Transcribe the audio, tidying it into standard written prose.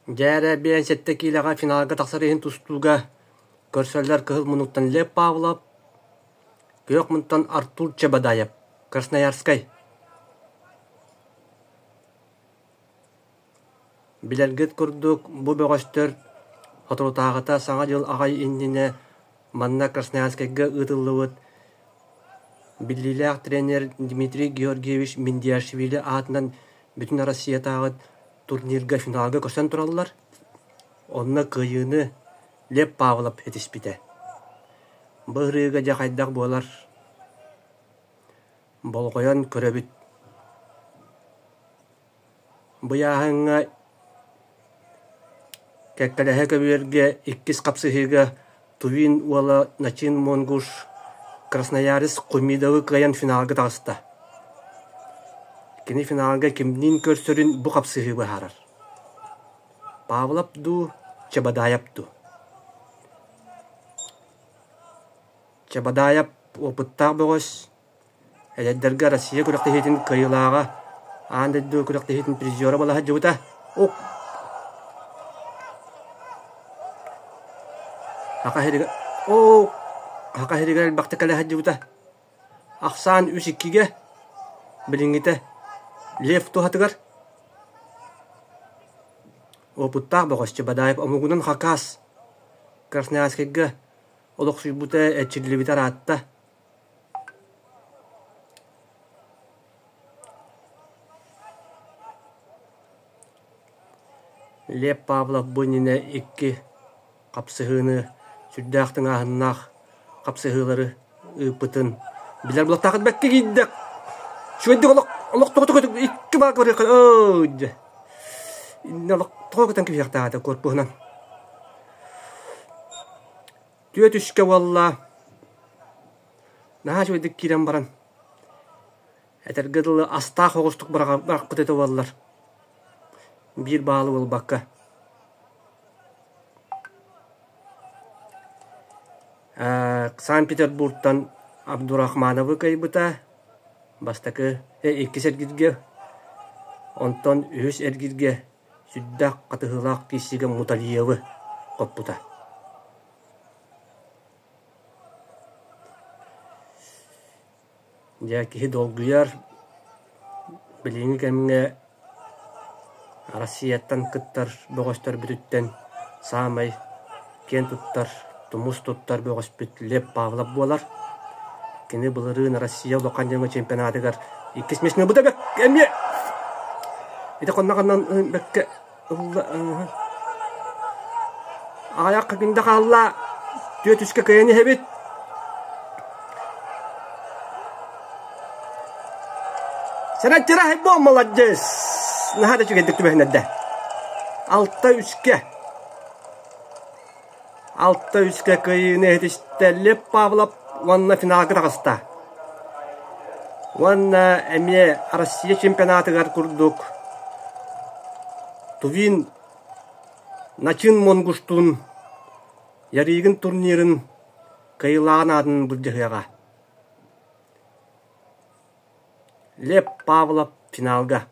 Жәрі бен сетті кейліға финалға тақсарыйын тұстуға көрсөллер кығыл мұнуттан Лев Павлов, көк мұнттан Артур Чебадаев, Красноярскай. Білергет күрдік бұ бөғістер отырутағыта саңа жыл ағай инніне манна Красноярскайға ұтылуыд. Біліліғ тренер Дмитрий Георгиевич Миндияшвили атынан бүтін Россия тағыд турнирга финалга көсөн тураллар. Онна кыйыны Лев Павлов етіспіді. Бұғырыға жақайдақ болар. Болғоян көрөбіт. Бұяғыңа кәккәләхә көберге 2 қапсығыға Тувин уала Начин Монгуш Красноярск Кумидовы кыян финалга тағыста. Кені финалга кемнин көрсөрін бұ қапсығы бұхарар. Павлов ду, Чебадаев ду. Чебадаев опыттақ бұғыз. Әләддерге Россия күріқтехетін кайылаға, андыды күріқтехетін призиора балаға жауыта. Оқ! Хақа херігі әлбақты кәліға жауыта. Ақсан 3-2-ге білінгеті. Лев тухатыгар. Опыттақ бұғыз Чебадаев омугунан хакас. Красноярскайга олық сүйбута әтчілі атта. Лев Павлов бұніне 2 қапсығыны сүрдіқтің ағыннақ қапсығылары ұпытын. Білер бұлақтақыт бәкке кейдік. Шөйдік олық тоғы-тоғы 2 бақ бар еқан. Ойдя. Олық тоғы-тоғы кеп яқтағады көрпуғынан. Түйет үшке валла. Наға шөйдік кейден баран. Әтергіділі астақ оғыстық бірақ құтеті валлар. Bir bağlı ol bakka. Санкт-Петербургтан Абдурахмановы кайбыта. Бастакы 2 сәргірге, онтан 3 әргірге сүддақ қатығылақ кейсігі Муталиевы қоппыта. Жәкіхі долгүйар біліңі кәміңе Россияттан кыттар бөғістар бүтіттен самай кен тұттар, тұмыс тұттар бөғіс бүт Лев Павлов болар. Кені бұлырын Россия ұлыққан жаңы чемпионатығар 2 месіне бұда бәк әме. Еті қоннағаннан бәкке аяқ қағында қалла 4-3-ке кәйені әбет. Сән әттері әйбі молодец. Нахада чүгендік түбәхінәдді. 6-3-ке. 6-3-ке кәйені әтішті Лев Павлов Ванна финалга тағыста. Ванна әме Россия чемпионатығар күрдік. Тувин Начин Монгуштун яригін турнирін кайылаған адын бұлдығыға. Лев Павлов финалга.